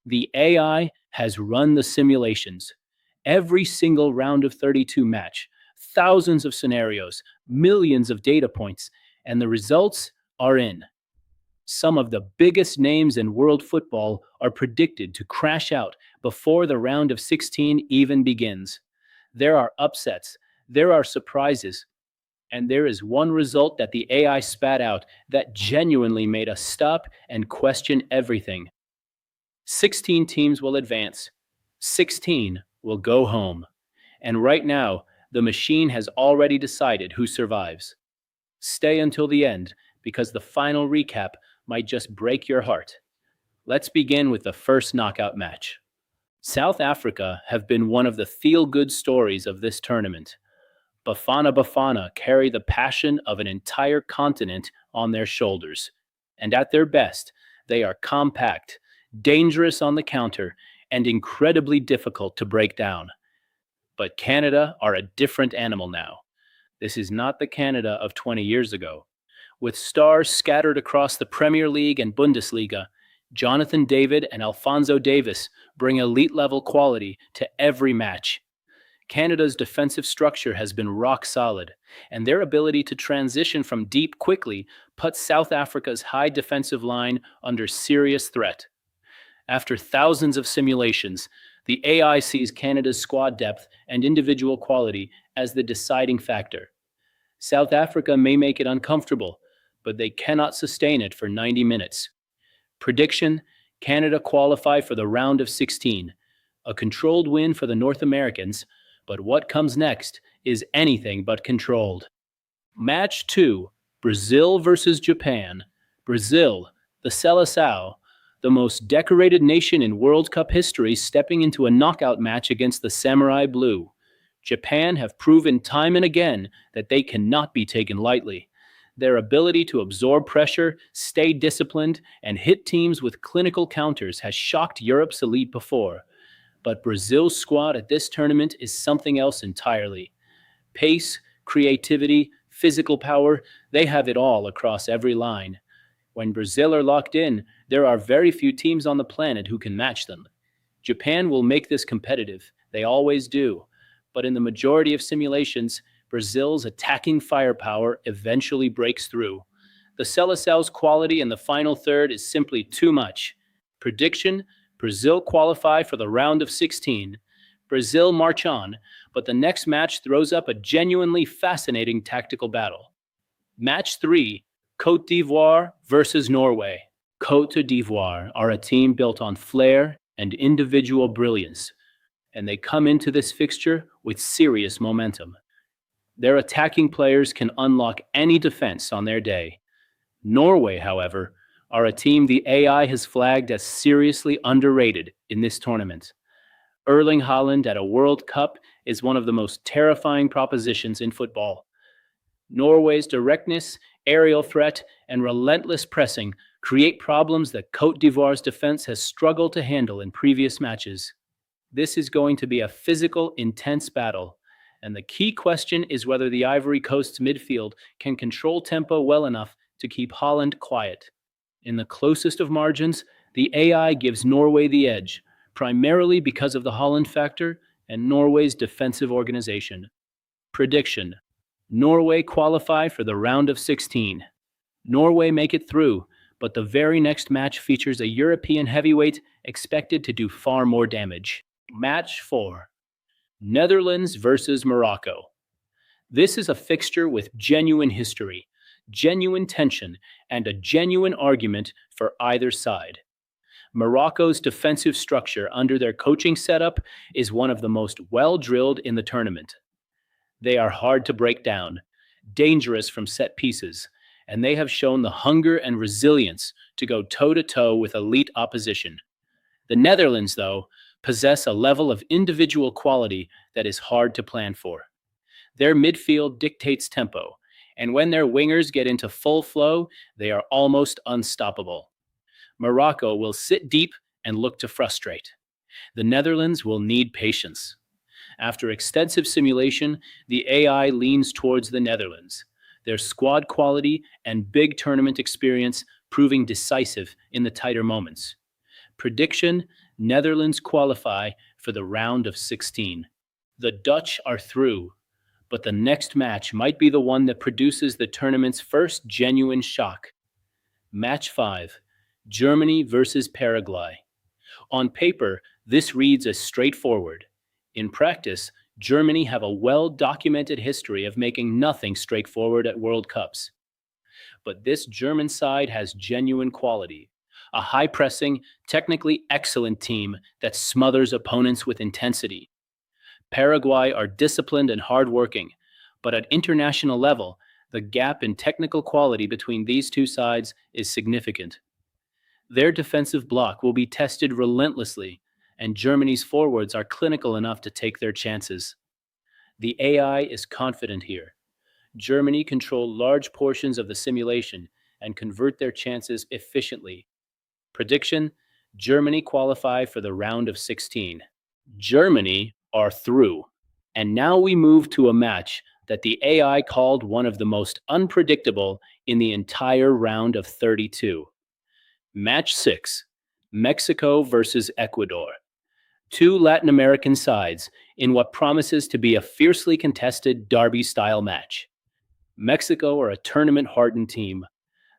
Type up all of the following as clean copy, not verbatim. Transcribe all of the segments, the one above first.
The AI has run the simulations. Every single round of 32 match, thousands of scenarios, millions of data points, and the results are in. Some of the biggest names in world football are predicted to crash out before the round of 16 even begins. There are upsets, there are surprises, and there is one result that the AI spat out that genuinely made us stop and question everything. 16 teams will advance, 16 will go home. And right now, the machine has already decided who survives. Stay until the end because the final recap might just break your heart. Let's begin with the first knockout match. South Africa have been one of the feel good stories of this tournament. Bafana Bafana carry the passion of an entire continent on their shoulders. And at their best, they are compact, dangerous on the counter, and incredibly difficult to break down. But Canada are a different animal now. This is not the Canada of 20 years ago. With stars scattered across the Premier League and Bundesliga, Jonathan David and Alphonso Davis bring elite level quality to every match. Canada's defensive structure has been rock solid, and their ability to transition from deep quickly puts South Africa's high defensive line under serious threat. After thousands of simulations, the AI sees Canada's squad depth and individual quality as the deciding factor. South Africa may make it uncomfortable, but they cannot sustain it for 90 minutes. Prediction: Canada qualify for the round of 16. A controlled win for the North Americans, but what comes next is anything but controlled. Match 2: Brazil versus Japan. Brazil, the Seleção, the most decorated nation in World Cup history, stepping into a knockout match against the Samurai Blue. Japan have proven time and again that they cannot be taken lightly. Their ability to absorb pressure, stay disciplined, and hit teams with clinical counters has shocked Europe's elite before. But Brazil's squad at this tournament is something else entirely. Pace, creativity, physical power, they have it all across every line. When Brazil are locked in, there are very few teams on the planet who can match them. Japan will make this competitive. They always do. But in the majority of simulations, Brazil's attacking firepower eventually breaks through. The Seleção's quality in the final third is simply too much. Prediction: Brazil qualify for the round of 16. Brazil march on, but the next match throws up a genuinely fascinating tactical battle. Match 3: Côte d'Ivoire versus Norway. Côte d'Ivoire are a team built on flair and individual brilliance, and they come into this fixture with serious momentum. Their attacking players can unlock any defense on their day. Norway, however, are a team the AI has flagged as seriously underrated in this tournament. Erling Haaland at a World Cup is one of the most terrifying propositions in football. Norway's directness, aerial threat, and relentless pressing create problems that Côte d'Ivoire's defense has struggled to handle in previous matches. This is going to be a physical, intense battle, and the key question is whether the Ivory Coast's midfield can control tempo well enough to keep Haaland quiet. In the closest of margins, the AI gives Norway the edge, primarily because of the Haaland factor and Norway's defensive organization. Prediction: Norway qualify for the round of 16. Norway make it through, but the very next match features a European heavyweight expected to do far more damage. Match 4: Netherlands versus Morocco. This is a fixture with genuine history, genuine tension, and a genuine argument for either side. Morocco's defensive structure under their coaching setup is one of the most well-drilled in the tournament. They are hard to break down, dangerous from set pieces, and they have shown the hunger and resilience to go toe-to-toe with elite opposition. The Netherlands, though, possess a level of individual quality that is hard to plan for. Their midfield dictates tempo, and when their wingers get into full flow, they are almost unstoppable. Morocco will sit deep and look to frustrate. The Netherlands will need patience. After extensive simulation, the AI leans towards the Netherlands, their squad quality and big tournament experience proving decisive in the tighter moments. Prediction: Netherlands qualify for the round of 16. The Dutch are through, but the next match might be the one that produces the tournament's first genuine shock. Match 5, Germany versus Paraguay. On paper, this reads as straightforward. In practice, Germany have a well-documented history of making nothing straightforward at World Cups. But this German side has genuine quality. A high-pressing, technically excellent team that smothers opponents with intensity. Paraguay are disciplined and hardworking, but at international level, the gap in technical quality between these two sides is significant. Their defensive block will be tested relentlessly, and Germany's forwards are clinical enough to take their chances. The AI is confident here. Germany control large portions of the simulation and convert their chances efficiently. Prediction: Germany qualify for the round of 16. Germany are through. And now we move to a match that the AI called one of the most unpredictable in the entire round of 32. Match 6, Mexico versus Ecuador. Two Latin American sides in what promises to be a fiercely contested derby-style match. Mexico are a tournament-hardened team.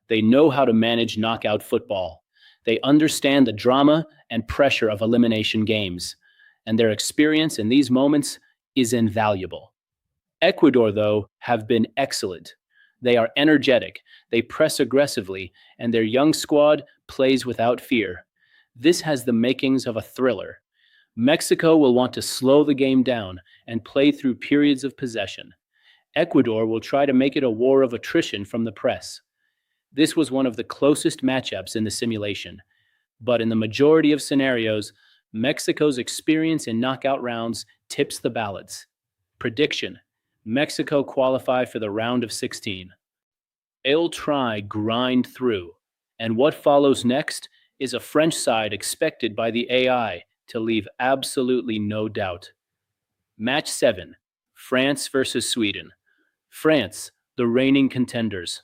They know how to manage knockout football. They understand the drama and pressure of elimination games, and their experience in these moments is invaluable. Ecuador, though, have been excellent. They are energetic, they press aggressively, and their young squad plays without fear. This has the makings of a thriller. Mexico will want to slow the game down and play through periods of possession. Ecuador will try to make it a war of attrition from the press. This was one of the closest matchups in the simulation, but in the majority of scenarios, Mexico's experience in knockout rounds tips the balance. Prediction: Mexico qualify for the round of 16. They'll try grind through, and what follows next is a French side expected by the AI to leave absolutely no doubt. Match 7, France versus Sweden. France, the reigning contenders.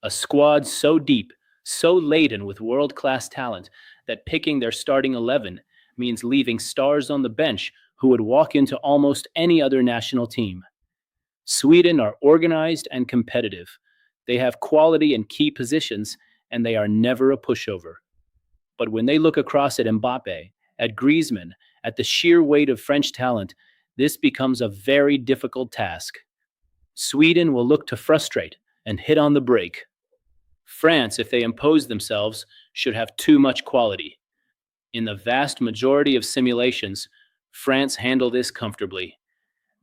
A squad so deep, so laden with world-class talent that picking their starting 11 means leaving stars on the bench who would walk into almost any other national team. Sweden are organized and competitive. They have quality in key positions, and they are never a pushover. But when they look across at Mbappe, at Griezmann, at the sheer weight of French talent, this becomes a very difficult task. Sweden will look to frustrate and hit on the brake. France, if they impose themselves, should have too much quality. In the vast majority of simulations, France handle this comfortably.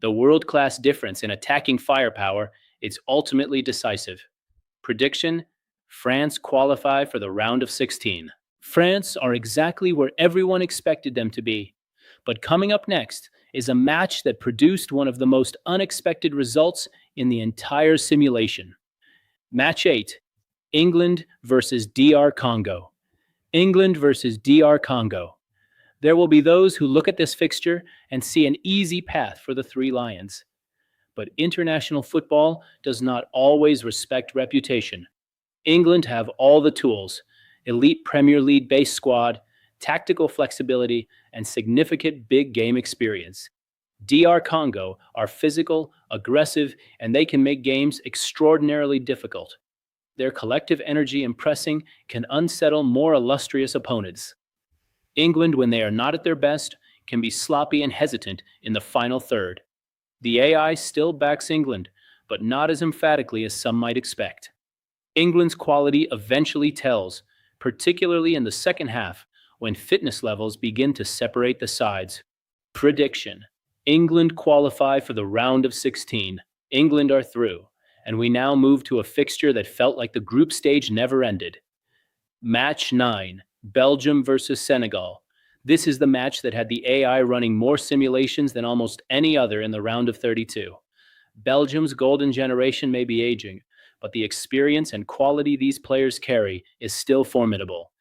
The world-class difference in attacking firepower is ultimately decisive. Prediction: France qualify for the round of 16. France are exactly where everyone expected them to be. But coming up next is a match that produced one of the most unexpected results in the entire simulation. Match 8, England versus DR Congo. England versus DR Congo. There will be those who look at this fixture and see an easy path for the Three Lions. But international football does not always respect reputation. England have all the tools: elite Premier League based squad, tactical flexibility, and significant big game experience. DR Congo are physical, aggressive, and they can make games extraordinarily difficult. Their collective energy and pressing can unsettle more illustrious opponents. England, when they are not at their best, can be sloppy and hesitant in the final third. The AI still backs England, but not as emphatically as some might expect. England's quality eventually tells, particularly in the second half, when fitness levels begin to separate the sides. Prediction: England qualify for the round of 16. England are through, and we now move to a fixture that felt like the group stage never ended. Match 9, Belgium versus Senegal. This is the match that had the AI running more simulations than almost any other in the round of 32. Belgium's golden generation may be aging, but the experience and quality these players carry is still formidable.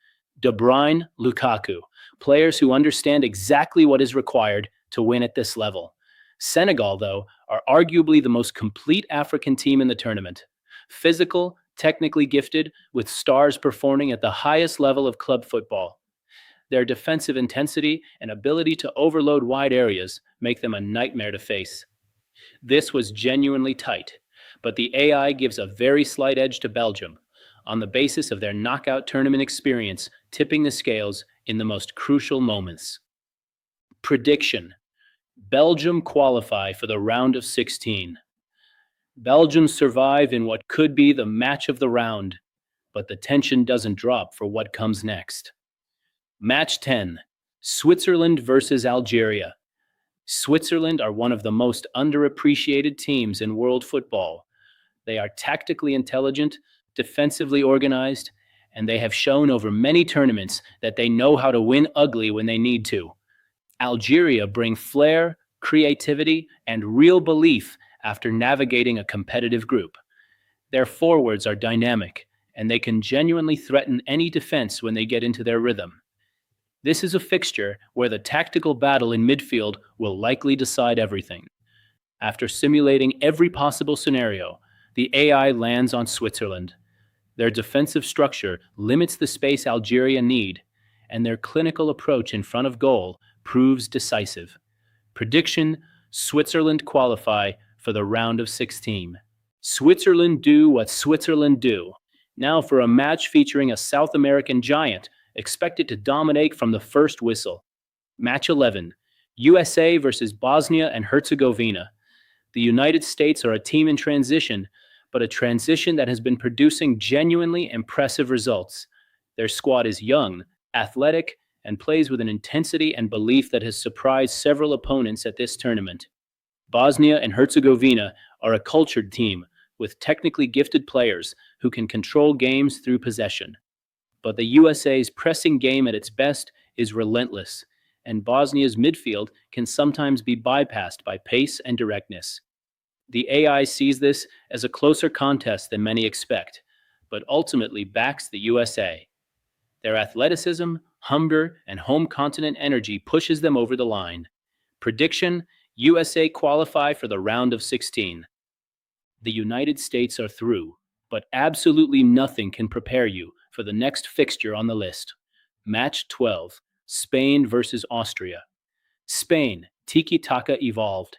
De Bruyne, Lukaku, players who understand exactly what is required to win at this level. Senegal, though, are arguably the most complete African team in the tournament. Physical, technically gifted, with stars performing at the highest level of club football. Their defensive intensity and ability to overload wide areas make them a nightmare to face. This was genuinely tight, but the AI gives a very slight edge to Belgium on the basis of their knockout tournament experience, tipping the scales in the most crucial moments. Prediction: Belgium qualify for the round of 16. Belgium survive in what could be the match of the round, but the tension doesn't drop for what comes next. Match 10: Switzerland versus Algeria. Switzerland are one of the most underappreciated teams in world football. They are tactically intelligent, defensively organized, and they have shown over many tournaments that they know how to win ugly when they need to. Algeria bring flair, creativity, and real belief after navigating a competitive group. Their forwards are dynamic, and they can genuinely threaten any defense when they get into their rhythm. This is a fixture where the tactical battle in midfield will likely decide everything. After simulating every possible scenario, the AI lands on Switzerland. Their defensive structure limits the space Algeria need, and their clinical approach in front of goal proves decisive. Prediction: Switzerland qualify for the round of 16. Switzerland do what Switzerland do. Now for a match featuring a South American giant expected to dominate from the first whistle. Match 11: USA versus Bosnia and Herzegovina. The United States are a team in transition, but a transition that has been producing genuinely impressive results. Their squad is young, athletic, and plays with an intensity and belief that has surprised several opponents at this tournament. Bosnia and Herzegovina are a cultured team with technically gifted players who can control games through possession. But the USA's pressing game at its best is relentless, and Bosnia's midfield can sometimes be bypassed by pace and directness. The AI sees this as a closer contest than many expect, but ultimately backs the USA. Their athleticism, hunger, and home continent energy pushes them over the line. Prediction: USA qualify for the round of 16. The United States are through, but absolutely nothing can prepare you for the next fixture on the list. Match 12: Spain versus Austria. Spain, tiki-taka evolved.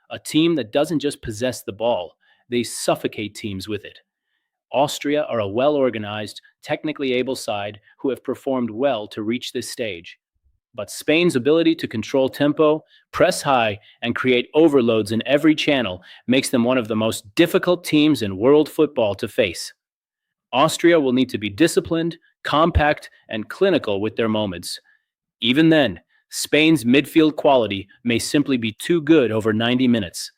A team that doesn't just possess the ball, they suffocate teams with it. Austria are a well-organized, technically able side who have performed well to reach this stage. But Spain's ability to control tempo, press high, and create overloads in every channel makes them one of the most difficult teams in world football to face. Austria will need to be disciplined, compact, and clinical with their moments. Even then, Spain's midfield quality may simply be too good over 90 minutes.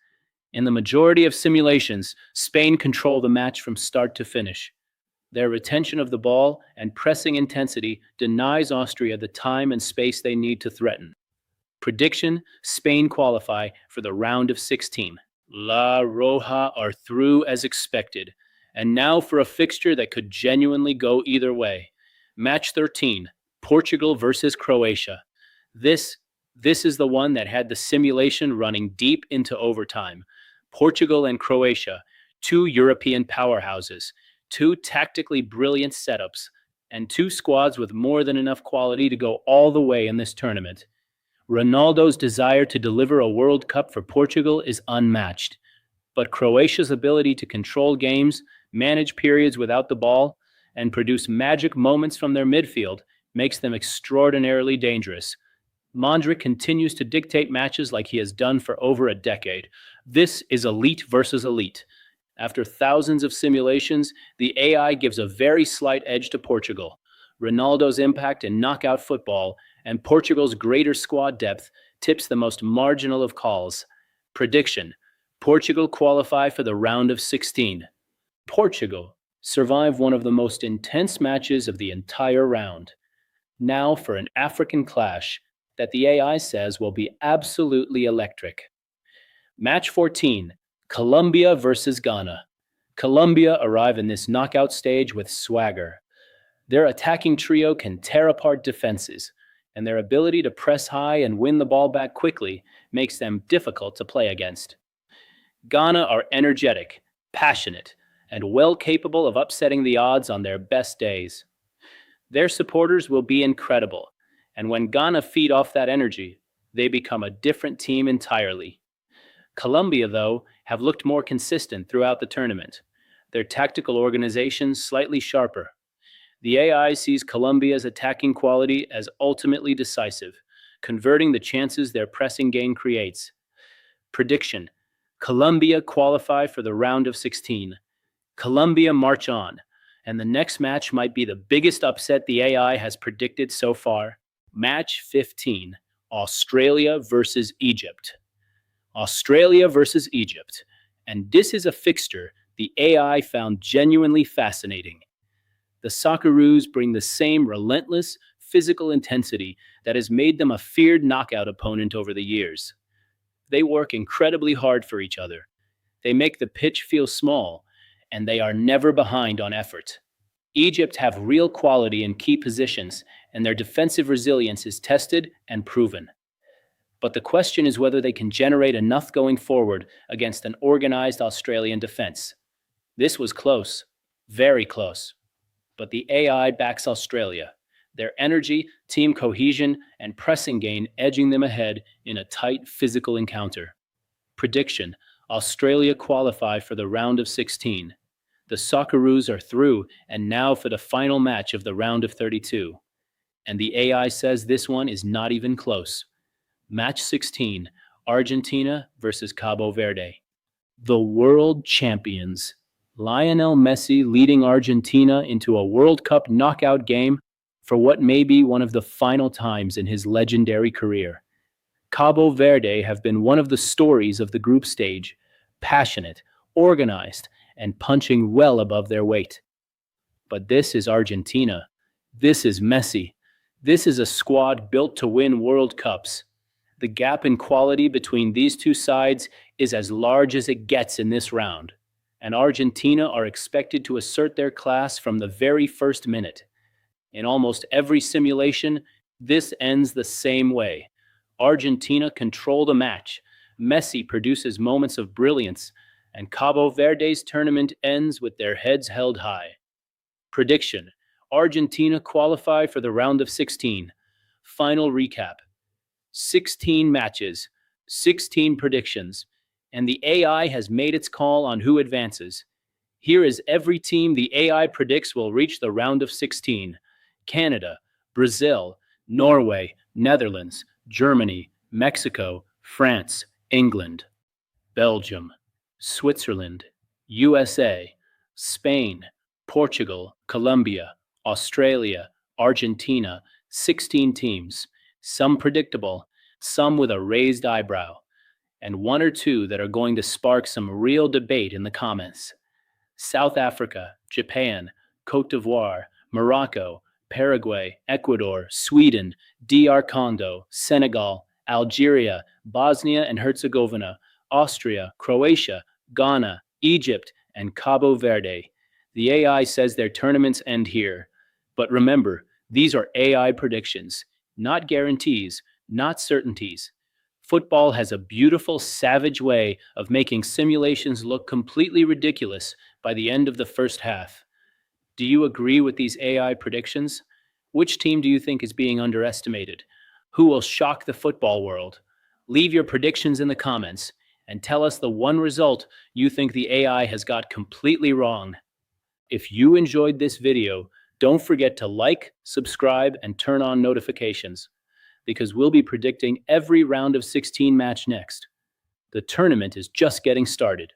In the majority of simulations, Spain control the match from start to finish. Their retention of the ball and pressing intensity denies Austria the time and space they need to threaten. Prediction: Spain qualify for the round of 16. La Roja are through as expected. And now for a fixture that could genuinely go either way. Match 13: Portugal versus Croatia. This is the one that had the simulation running deep into overtime. Portugal and Croatia, two European powerhouses, two tactically brilliant setups, and two squads with more than enough quality to go all the way in this tournament. Ronaldo's desire to deliver a World Cup for Portugal is unmatched, but Croatia's ability to control games, manage periods without the ball, and produce magic moments from their midfield makes them extraordinarily dangerous. Modric continues to dictate matches like he has done for over a decade. This is elite versus elite. After thousands of simulations, the AI gives a very slight edge to Portugal. Ronaldo's impact in knockout football and Portugal's greater squad depth tips the most marginal of calls. Prediction: Portugal qualify for the round of 16. Portugal survive one of the most intense matches of the entire round. Now for an African clash that the AI says will be absolutely electric. Match 14: Colombia versus Ghana. Colombia arrive in this knockout stage with swagger. Their attacking trio can tear apart defenses, and their ability to press high and win the ball back quickly makes them difficult to play against. Ghana are energetic, passionate, and well capable of upsetting the odds on their best days. Their supporters will be incredible, And when Ghana feed off that energy, they become a different team entirely. Colombia, though, have looked more consistent throughout the tournament. Their tactical organization slightly sharper. The AI sees Colombia's attacking quality as ultimately decisive, converting the chances their pressing game creates. Prediction: Colombia qualify for the round of 16. Colombia march on, and the next match might be the biggest upset the AI has predicted so far. Match 15: Australia versus Egypt. Australia versus Egypt. And this is a fixture the AI found genuinely fascinating. The Socceroos bring the same relentless, physical intensity that has made them a feared knockout opponent over the years. They work incredibly hard for each other. They make the pitch feel small, and they are never behind on effort. Egypt have real quality in key positions, and their defensive resilience is tested and proven. But the question is whether they can generate enough going forward against an organized Australian defense. This was close, very close. But the AI backs Australia. Their energy, team cohesion, and pressing gain edging them ahead in a tight physical encounter. Prediction: Australia qualify for the round of 16. The Socceroos are through, and now for the final match of the round of 32. And the AI says this one is not even close. Match 16, Argentina versus Cabo Verde. The world champions. Lionel Messi leading Argentina into a World Cup knockout game for what may be one of the final times in his legendary career. Cabo Verde have been one of the stories of the group stage, passionate, organized, and punching well above their weight. But this is Argentina. This is Messi. This is a squad built to win World Cups. The gap in quality between these two sides is as large as it gets in this round, and Argentina are expected to assert their class from the very first minute. In almost every simulation, this ends the same way. Argentina control the match, Messi produces moments of brilliance, and Cabo Verde's tournament ends with their heads held high. Prediction: Argentina qualify for the round of 16. Final recap: 16 matches, 16 predictions, and the AI has made its call on who advances. Here is every team the AI predicts will reach the round of 16. Canada, Brazil, Norway, Netherlands, Germany, Mexico, France, England, Belgium, Switzerland, USA, Spain, Portugal, Colombia, Australia, Argentina. 16 teams, some predictable, some with a raised eyebrow, and one or two that are going to spark some real debate in the comments. South Africa, Japan, Cote d'Ivoire, Morocco, Paraguay, Ecuador, Sweden, DR Congo, Senegal, Algeria, Bosnia and Herzegovina, Austria, Croatia, Ghana, Egypt, and Cabo Verde. The AI says their tournaments end here. But remember, these are AI predictions, not guarantees, not certainties. Football has a beautiful, savage way of making simulations look completely ridiculous by the end of the first half. Do you agree with these AI predictions? Which team do you think is being underestimated? Who will shock the football world? Leave your predictions in the comments and tell us the one result you think the AI has got completely wrong. If you enjoyed this video, don't forget to like, subscribe, and turn on notifications, because we'll be predicting every round of 16 match next. The tournament is just getting started.